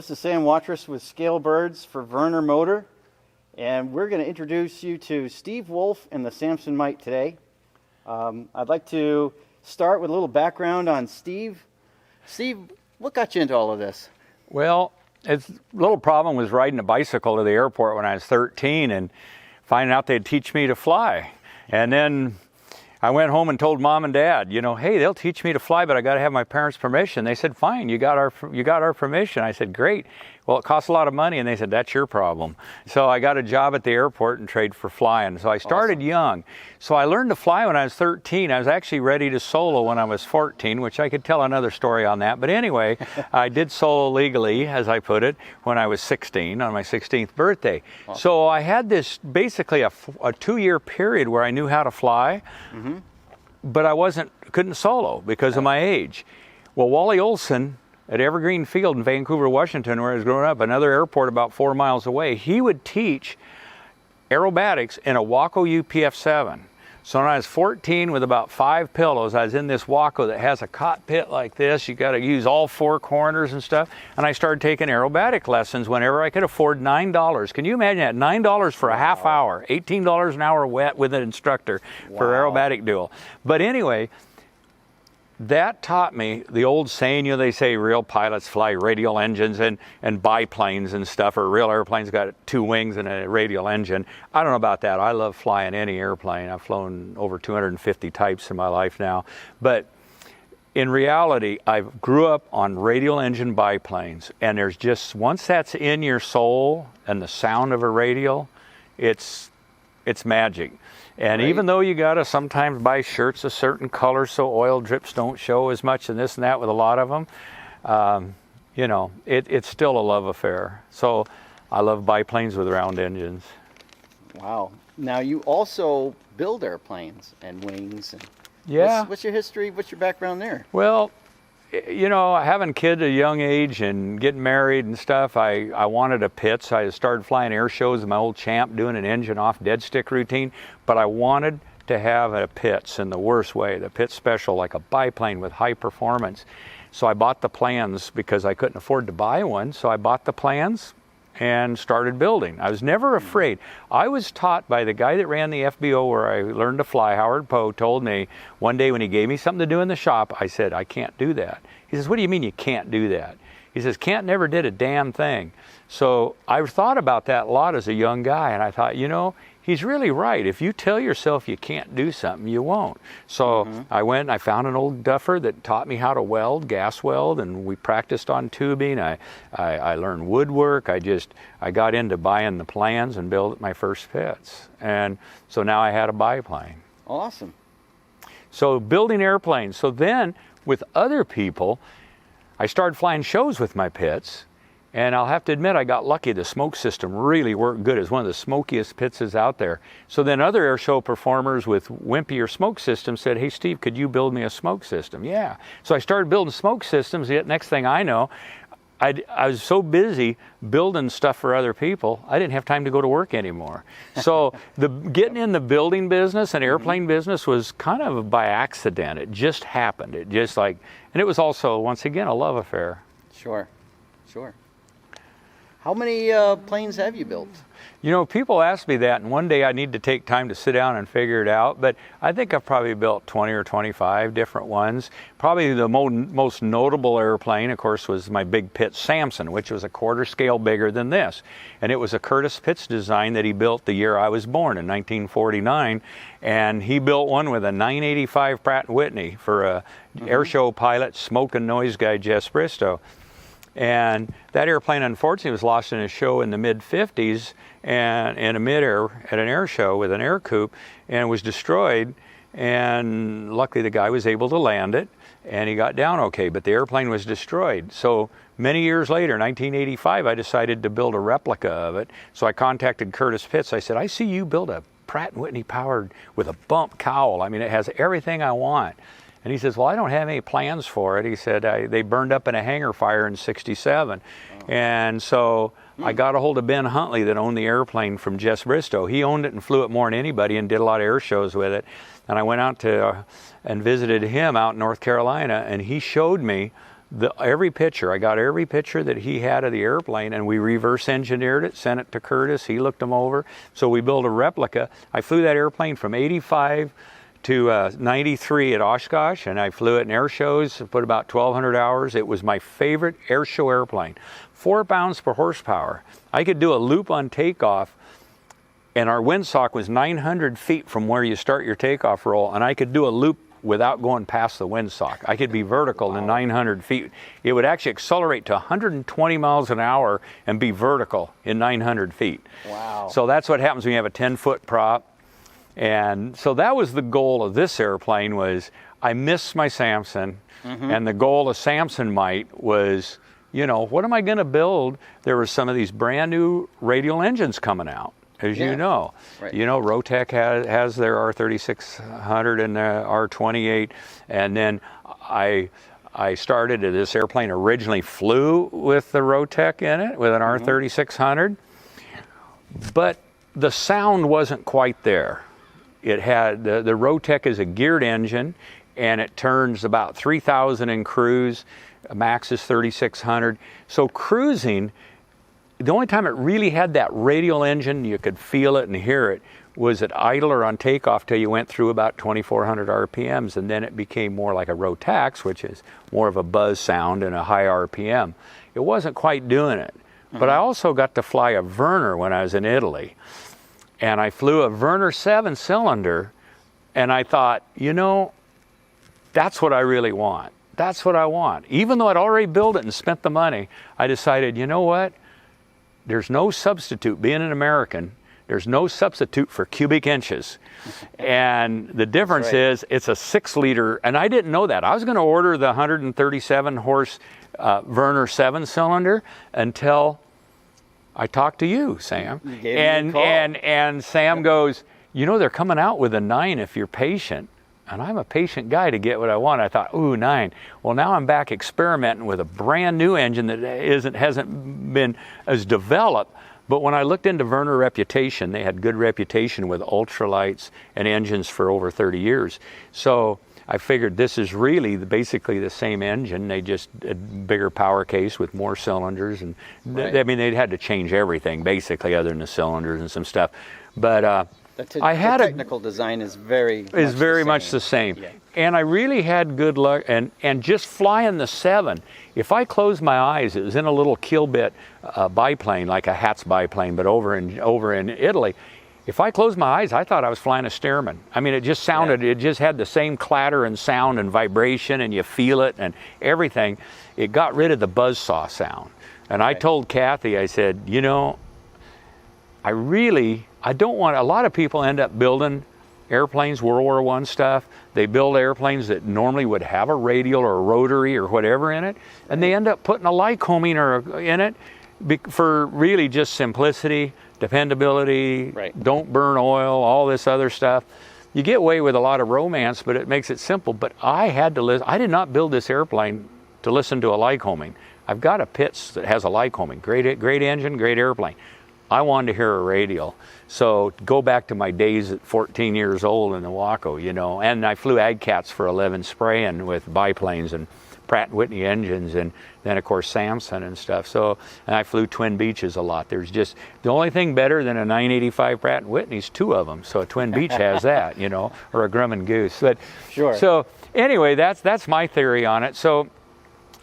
this is Sam Watrous with ScaleBirds for Verner Motor, and we're going to introduce you to Steve Wolf and the Samson Mite today. I'd like to start with a little background on Steve. Steve, what got you into all of this? Well, it's a little problem was riding a bicycle to the airport when I was 13 and finding out they'd teach me to fly. And then I went home and told Mom and Dad, hey, they'll teach me to fly, but I got to have my parents' permission. They said, fine, you got our permission. I said, great. Well, it costs a lot of money, and they said, that's your problem. So I got a job at the airport and trained for flying. So I started young. So I learned to fly when I was 13. I was actually ready to solo when I was 14, which I could tell another story on that. But anyway, I did solo legally, as I put it, when I was 16, on my 16th birthday. Awesome. So I had this basically a 2-year period where I knew how to fly, but I couldn't solo because of my age. Well, Wally Olson at Evergreen Field in Vancouver, Washington, where I was growing up, another airport about 4 miles away, he would teach aerobatics in a Waco UPF-7. So when I was 14 with about 5 pillows, I was in this Waco that has a cockpit like this. You got to use all 4 corners and stuff. And I started taking aerobatic lessons whenever I could afford $9. Can you imagine that? $9 for a half hour, $18 an hour wet with an instructor for aerobatic duel. But anyway, that taught me the old saying, they say real pilots fly radial engines and biplanes and stuff, or real airplanes got 2 wings and a radial engine. I don't know about that. I love flying any airplane. I've flown over 250 types in my life now. But in reality, I grew up on radial engine biplanes, and there's just, once that's in your soul and the sound of a radial, it's magic. And even though you got to sometimes buy shirts a certain color so oil drips don't show as much and this and that with a lot of them, it's still a love affair. So I love biplanes with round engines. Wow. Now you also build airplanes and wings. And yeah. What's your history? What's your background there? Well, having kids at a young age and getting married and stuff, I wanted a Pitts. I started flying air shows with my old Champ, doing an engine off dead stick routine, but I wanted to have a Pitts in the worst way, the Pitts Special, like a biplane with high performance. So I bought the plans because I couldn't afford to buy one, so I bought the plans and started building. I was never afraid. I was taught by the guy that ran the FBO where I learned to fly. Howard Poe told me one day when he gave me something to do in the shop, I said, I can't do that. He says, what do you mean you can't do that? He says, Kent never did a damn thing. So I thought about that a lot as a young guy, and I thought, he's really right. If you tell yourself you can't do something, you won't. So I went and I found an old duffer that taught me how to weld, gas weld, and we practiced on tubing. I learned woodwork. I got into buying the plans and built my first Pitts. And so now I had a biplane. Awesome. So building airplanes. So then with other people, I started flying shows with my Pitts. And I'll have to admit, I got lucky. The smoke system really worked good. It's one of the smokiest Pittses out there. So then other air show performers with wimpier smoke systems said, hey, Steve, could you build me a smoke system? Yeah. So I started building smoke systems. Yet next thing I know, I was so busy building stuff for other people, I didn't have time to go to work anymore. So getting in the building business and airplane business was kind of by accident. It just happened. And it was also, once again, a love affair. Sure. How many planes have you built? People ask me that, and one day I need to take time to sit down and figure it out, but I think I've probably built 20 or 25 different ones. Probably the most notable airplane, of course, was my big Pitts Samson, which was a quarter scale bigger than this. And it was a Curtis Pitts design that he built the year I was born, in 1949, and he built one with a 985 Pratt & Whitney for a air show pilot, smoke and noise guy, Jess Bristow. And that airplane, unfortunately, was lost in a show in the mid-50s and in a mid-air at an air show with an air coupe, and was destroyed. And luckily, the guy was able to land it, and he got down okay. But the airplane was destroyed. So many years later, 1985, I decided to build a replica of it. So I contacted Curtis Pitts. I said, I see you build a Pratt & Whitney powered with a bump cowl. I mean, it has everything I want. And he says, well, I don't have any plans for it. He said, they burned up in a hangar fire in '67. Oh. And so I got a hold of Ben Huntley that owned the airplane from Jess Bristow. He owned it and flew it more than anybody and did a lot of air shows with it. And I went out and visited him out in North Carolina, and he showed me every picture. I got every picture that he had of the airplane, and we reverse engineered it, sent it to Curtis. He looked them over. So we built a replica. I flew that airplane from 85 to 93 at Oshkosh, and I flew it in air shows, put about 1,200 hours. It was my favorite air show airplane. 4 pounds per horsepower. I could do a loop on takeoff, and our windsock was 900 feet from where you start your takeoff roll, and I could do a loop without going past the windsock. I could be vertical to 900 feet. It would actually accelerate to 120 miles an hour and be vertical in 900 feet. Wow. So that's what happens when you have a 10-foot prop. And so that was the goal of this airplane. Was I missed my Samson, and the goal of Samson Mite was, you know, what am I going to build? There were some of these brand new radial engines coming out, as you know. Right. You know, Rotec has their R3600 and their R28, and then I started this airplane originally flew with the Rotec in it, with an R3600, but the sound wasn't quite there. It had, the Rotec is a geared engine, and it turns about 3,000 in cruise. Max is 3,600. So cruising, the only time it really had that radial engine, you could feel it and hear it, was at idle or on takeoff till you went through about 2,400 RPMs, and then it became more like a Rotax, which is more of a buzz sound and a high RPM. It wasn't quite doing it. But I also got to fly a Verner when I was in Italy. And I flew a Verner 7-cylinder, and I thought, you know, that's what I really want. That's what I want. Even though I'd already built it and spent the money, I decided, you know what? There's no substitute, being an American, there's no substitute for cubic inches. And the difference is it's a 6-liter, and I didn't know that. I was going to order the 137 horse Verner 7-cylinder until I talked to you, Sam. You gave me a call. And Sam goes, you know, they're coming out with a 9 if you're patient. And I'm a patient guy to get what I want. I thought, ooh, 9. Well, now I'm back experimenting with a brand new engine that hasn't been as developed. But when I looked into Verner reputation, they had good reputation with ultralights and engines for over 30 years. So I figured this is really basically the same engine. They just a bigger power case with more cylinders, and I mean they had to change everything basically, other than the cylinders and some stuff. But the technical design is very much the same. Yeah. And I really had good luck, and just flying the 7. If I closed my eyes, it was in a little kill bit biplane, like a Hatz biplane, but over in Italy. If I closed my eyes, I thought I was flying a Stearman. I mean, it just sounded, it just had the same clatter and sound and vibration, and you feel it and everything. It got rid of the buzzsaw sound. And I told Kathy, I said, you know, I don't want, a lot of people end up building airplanes, World War I stuff. They build airplanes that normally would have a radial or a rotary or whatever in it, and they end up putting a Lycoming in it for really just simplicity, dependability, don't burn oil, all this other stuff. You get away with a lot of romance, but it makes it simple. But I had to listen. I did not build this airplane to listen to a Lycoming. I've got a Pitts that has a Lycoming. Great engine, great airplane. I wanted to hear a radial. So go back to my days at 14 years old in the Waco, you know, and I flew AgCats for a living, spraying with biplanes and Pratt & Whitney engines, and then of course Samson and stuff. So, and I flew Twin Beaches a lot. There's just, the only thing better than a 985 Pratt & Whitney's 2 of them. So a Twin Beach has that, you know, or a Grumman Goose. But sure. So anyway, that's my theory on it. So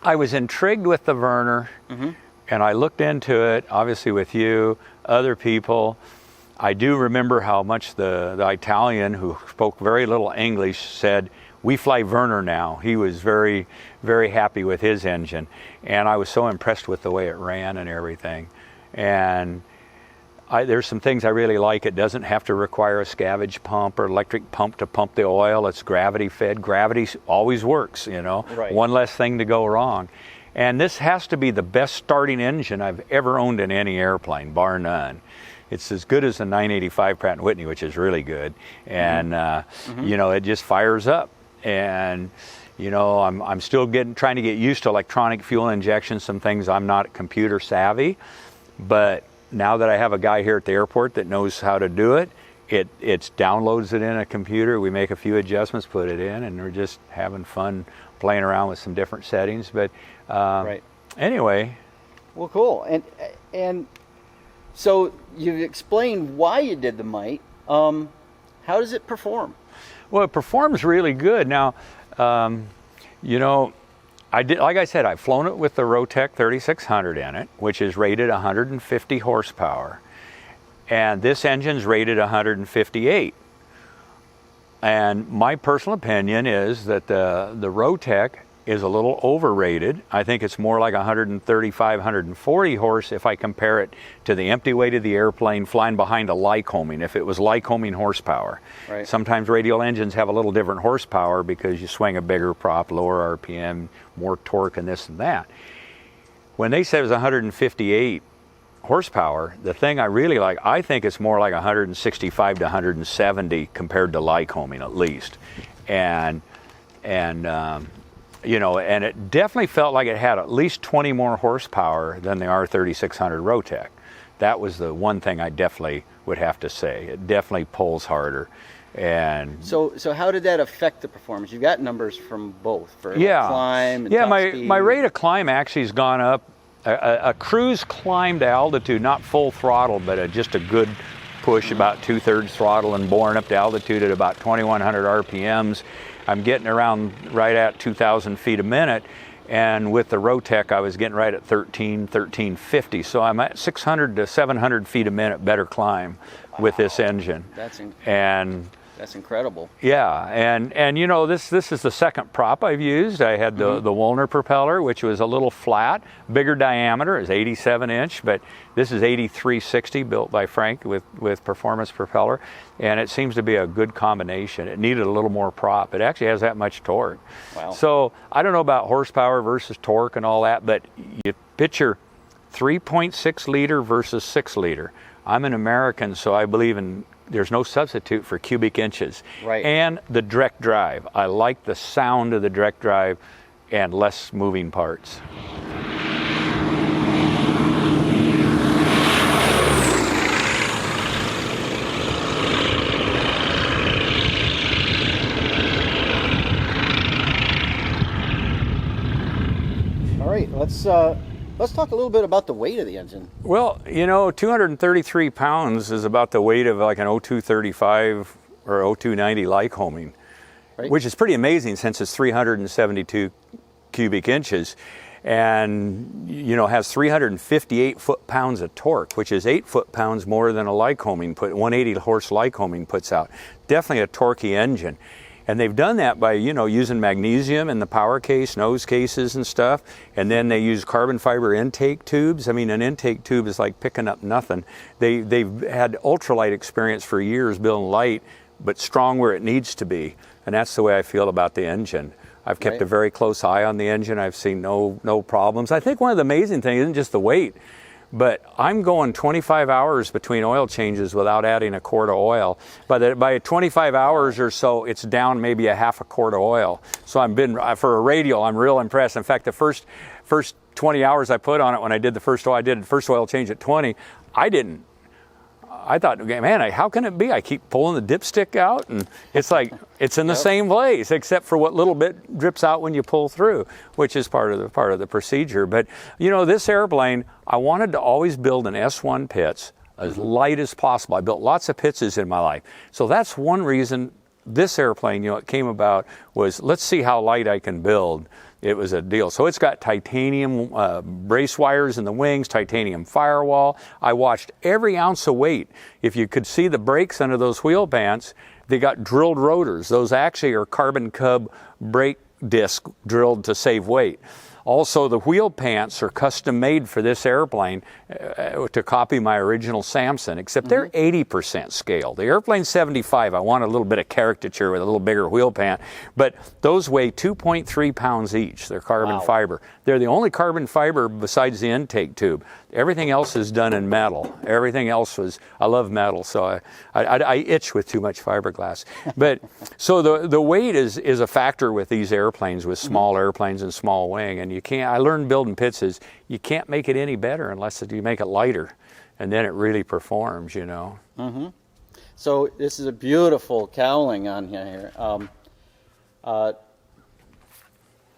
I was intrigued with the Verner, and I looked into it, obviously with you, other people. I do remember how much the Italian, who spoke very little English, said, "We fly Verner now." He was very, very happy with his engine. And I was so impressed with the way it ran and everything. And there's some things I really like. It doesn't have to require a scavenge pump or electric pump to pump the oil. It's gravity fed. Gravity always works, you know. Right. One less thing to go wrong. And this has to be the best starting engine I've ever owned in any airplane, bar none. It's as good as the 985 Pratt & Whitney, which is really good. And, you know, it just fires up. And, you know, I'm still trying to get used to electronic fuel injection, some things I'm not computer savvy. But now that I have a guy here at the airport that knows how to do it, It downloads it in a computer. We make a few adjustments, put it in, and we're just having fun playing around with some different settings. But Right. anyway, Well, cool. And so you've explained why you did the Mite. How does it perform? well, it performs really good. Now, you know, like I said, I've flown it with the Rotec 3600 in it, which is rated 150 horsepower. And this engine's rated 158. And my personal opinion is that the Rotec is a little overrated. I think it's more like 135, 140 horse if I compare it to the empty weight of the airplane flying behind a Lycoming, if it was Lycoming horsepower. Right. Sometimes radial engines have a little different horsepower because you swing a bigger prop, lower RPM, more torque and this and that. When they said it was 158 horsepower, the thing I really like, I think it's more like 165 to 170 compared to Lycoming at least. And you know, and it definitely felt like it had at least 20 more horsepower than the R3600 Rotec. That was the one thing I definitely would have to say. It definitely pulls harder. And So how did that affect the performance? You've got numbers from both for climb and yeah, top my speed. my rate of climb actually has gone up. A cruise climb to altitude, not full throttle, but just a good push, about 2/3 throttle, and boring up to altitude at about 2,100 RPMs. I'm getting around right at 2,000 feet a minute, and with the Rotec I was getting right at 1350. So I'm at 600 to 700 feet a minute better climb with this engine. That's incredible. Yeah, and you know, this is the second prop I've used. I had the Woolner propeller, which was a little flat, bigger diameter, is 87 inch, but this is 8360, built by Frank with performance propeller, and it seems to be a good combination. It needed a little more prop. It actually has that much torque. Wow. So I don't know about horsepower versus torque and all that, but you picture 3.6 liter versus 6 liter. I'm an American, so I believe in there's no substitute for cubic inches. Right. And the direct drive. I like the sound of the direct drive and less moving parts. All right, let's talk a little bit about the weight of the engine. Well, you know, 233 pounds is about the weight of like an 0235 or 0290 Lycoming, Right. which is pretty amazing since it's 372 cubic inches, and you know, has 358 foot-pounds of torque, which is 8 foot-pounds more than a Lycoming 180 horse Lycoming puts out. Definitely a torquey engine. And they've done that by, you know, using magnesium in the power case, nose cases and stuff. And then they use carbon fiber intake tubes. I mean, an intake tube is like picking up nothing. They've had ultralight experience for years building light, but strong where it needs to be. And that's the way I feel about the engine. I've kept Right. a very close eye on the engine. I've seen no problems. I think one of the amazing things isn't just the weight, but I'm going 25 hours between oil changes without adding a quart of oil. By 25 hours or so, it's down maybe a half a quart of oil. So for a radial, I'm real impressed. In fact, the first 20 hours I put on it when I did the first oil change at 20, I thought, man, how can it be? I keep pulling the dipstick out, and it's like it's in the same place, except for what little bit drips out when you pull through, which is part of the procedure. But you know, this airplane, I wanted to always build an S1 Pitts as light as possible. I built lots of Pittses in my life, so that's one reason this airplane, you know, it came about was let's see how light I can build. It was a deal. So it's got titanium brace wires in the wings, titanium firewall. I watched every ounce of weight. If you could see the brakes under those wheel pants, they got drilled rotors. Those actually are carbon cub brake disc drilled to save weight. Also, the wheel pants are custom made for this airplane to copy my original Samson, except they're 80% scale. The airplane's 75. I want a little bit of caricature with a little bigger wheel pant, but those weigh 2.3 pounds each. They're carbon fiber. They're the only carbon fiber besides the intake tube. Everything else is done in metal. Everything else I love metal, so I itch with too much fiberglass. But so the weight is a factor with these airplanes, with small airplanes and small wing, and I learned building Pittses, you can't make it any better unless you make it lighter, and then it really performs, you know. So this is a beautiful cowling on here.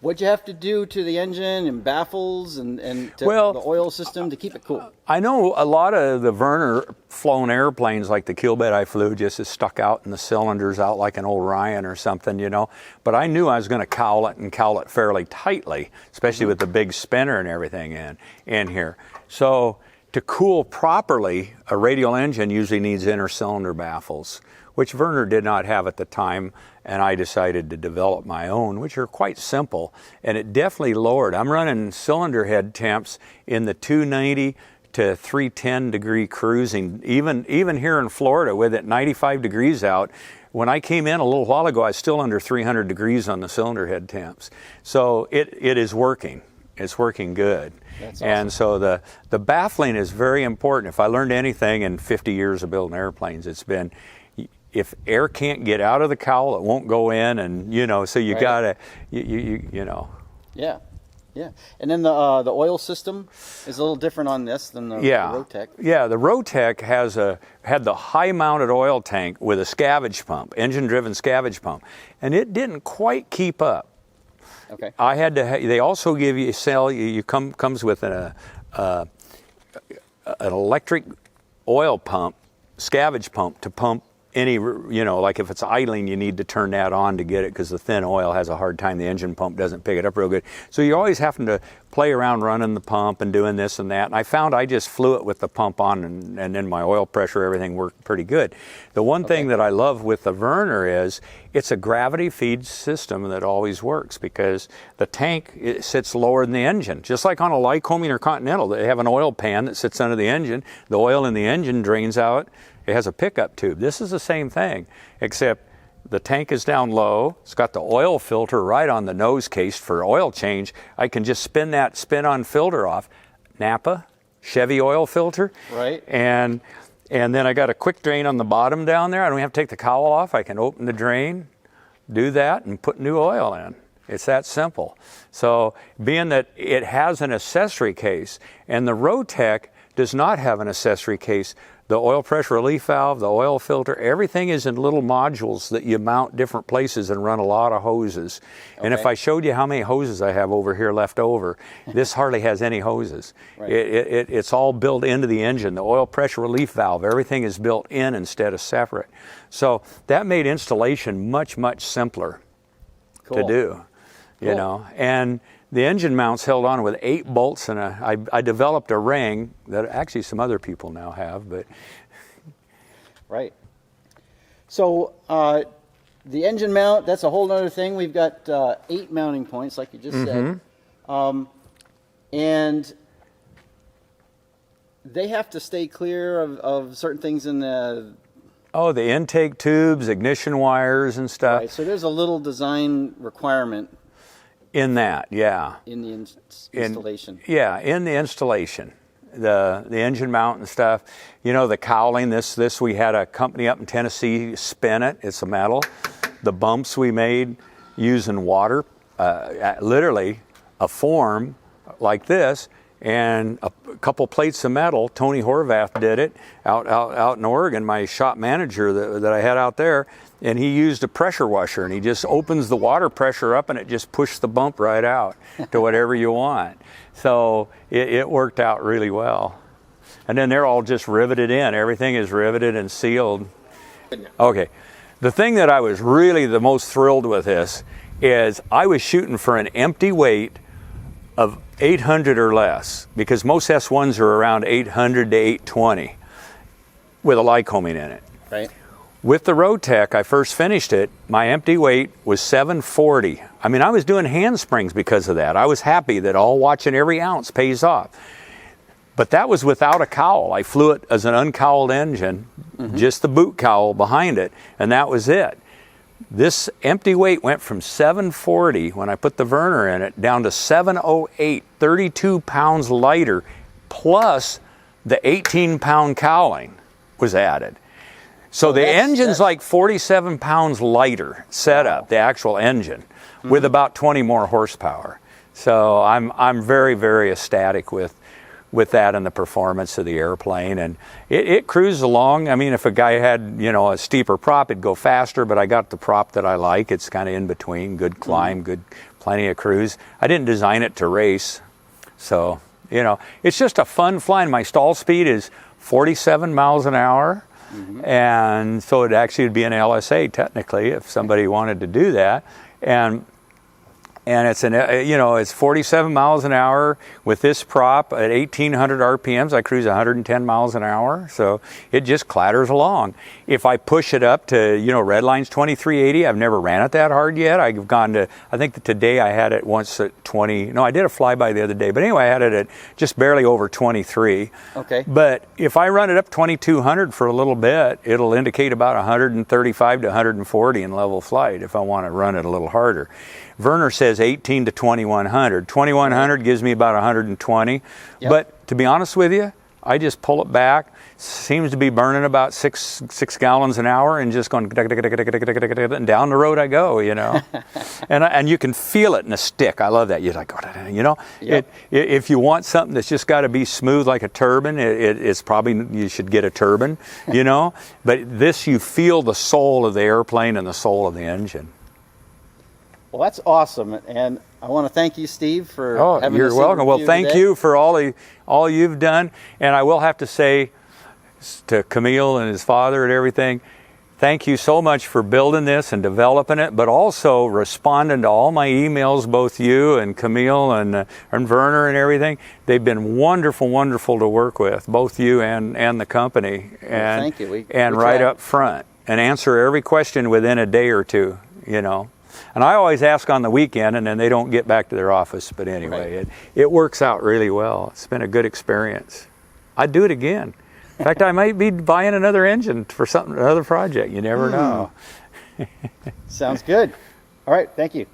What'd you have to do to the engine and baffles and to the oil system to keep it cool? I know a lot of the Verner flown airplanes, like the kill bed I flew, just is stuck out in the cylinders out like an Orion or something, you know. But I knew I was going to cowl it fairly tightly, especially with the big spinner and everything in here. So to cool properly, a radial engine usually needs inner cylinder baffles, which Verner did not have at the time, and I decided to develop my own, which are quite simple, and it definitely lowered. I'm running cylinder head temps in the 290 to 310 degree cruising, even here in Florida with it 95 degrees out. When I came in a little while ago, I was still under 300 degrees on the cylinder head temps. So it is working. It's working good. That's awesome. And so the baffling is very important. If I learned anything in 50 years of building airplanes, it's been, if air can't get out of the cowl, it won't go in, and you know, so you gotta, you know. Yeah, yeah. And then the oil system is a little different on this than the Rotec. Yeah, the Rotec had the high-mounted oil tank with a scavenge pump, engine-driven scavenge pump, and it didn't quite keep up. Okay. I had to. They also give you comes with an electric oil pump, scavenge pump to pump any, you know, like if it's idling, you need to turn that on to get it because the thin oil has a hard time. The engine pump doesn't pick it up real good. So you're always having to play around running the pump and doing this and that. And I found I just flew it with the pump on, and then my oil pressure, everything worked pretty good. The one thing that I love with the Verner is it's a gravity feed system that always works because the tank, it sits lower than the engine. Just like on a Lycoming or Continental, they have an oil pan that sits under the engine. The oil in the engine drains out. It has a pickup tube. This is the same thing, except the tank is down low. It's got the oil filter right on the nose case for oil change. I can just spin that spin-on filter off. Napa, Chevy oil filter. Right. And then I got a quick drain on the bottom down there. I don't have to take the cowl off. I can open the drain, do that, and put new oil in. It's that simple. So being that it has an accessory case, and the Rotec does not have an accessory case, the oil pressure relief valve, the oil filter, everything is in little modules that you mount different places and run a lot of hoses. Okay. And if I showed you how many hoses I have over here left over, this hardly has any hoses. Right. It's all built into the engine. The oil pressure relief valve, everything is built in instead of separate. So that made installation much, much simpler to do, you know. And the engine mounts held on with 8 bolts, and I developed a ring that actually some other people now have, but. Right. So the engine mount, that's a whole other thing. We've got 8 mounting points, like you just said. And they have to stay clear of certain things in the... Oh, the intake tubes, ignition wires and stuff. Right, so there's a little design requirement. In that, yeah. In the installation. In the installation. The engine mount and stuff. You know, the cowling, this we had a company up in Tennessee spin it. It's a metal. The bumps we made using water, literally a form like this, and a couple plates of metal. Tony Horvath did it out in Oregon, my shop manager that I had out there, and he used a pressure washer, and he just opens the water pressure up, and it just pushes the bump right out to whatever you want. So it worked out really well. And then they're all just riveted in. Everything is riveted and sealed. Okay. The thing that I was really the most thrilled with this is I was shooting for an empty weight of 800 or less, because most S1s are around 800 to 820 with a Lycoming in it. Right. With the Rotec, I first finished it, my empty weight was 740. I mean, I was doing handsprings because of that. I was happy that all watching every ounce pays off. But that was without a cowl. I flew it as an uncowled engine, just the boot cowl behind it, and that was it. This empty weight went from 740 when I put the Verner in it down to 708, 32 pounds lighter, plus the 18-pound cowling was added. So the engine's like 47 pounds lighter setup, the actual engine, with about 20 more horsepower. So I'm very, very ecstatic with with that and the performance of the airplane. And it cruised along. I mean, if a guy had, you know, a steeper prop, it'd go faster, but I got the prop that I like. It's kind of in between, good climb, good, plenty of cruise. I didn't design it to race. So, you know, it's just a fun flying. My stall speed is 47 miles an hour. And so it actually would be an LSA technically if somebody wanted to do that. And it's you know, it's 47 miles an hour with this prop at 1800 RPMs. I cruise 110 miles an hour, so it just clatters along. If I push it up to, you know, redline's 2380, I've never ran it that hard yet. I've gone to, I think that today I had it once at 20. No, I did a flyby the other day, but anyway, I had it at just barely over 23. Okay. But if I run it up 2200 for a little bit, it'll indicate about 135 to 140 in level flight if I want to run it a little harder. Verner says 18 to 2100. 2100 gives me about 120. Yep. But to be honest with you, I just pull it back. Seems to be burning about six gallons an hour and just going and down the road I go, you know. and you can feel it in the stick. I love that. You're like, you know, yep. If you want something that's just got to be smooth like a turbine, it's probably, you should get a turbine, you know. But this, you feel the soul of the airplane and the soul of the engine. Well, that's awesome, and I want to thank you, Steve, for having you're us welcome. Well, thank today. you for all you've done, and I will have to say to Camille and his father and everything, thank you so much for building this and developing it, but also responding to all my emails, both you and Camille and Verner and everything. They've been wonderful, wonderful to work with, both you and the company, and thank you. We right tried. up front, and answer every question within a day or two, you know. And I always ask on the weekend, and then they don't get back to their office. But anyway, Right. it works out really well. It's been a good experience. I'd do it again. In fact, I might be buying another engine for another project. You never know. Sounds good. All right, thank you.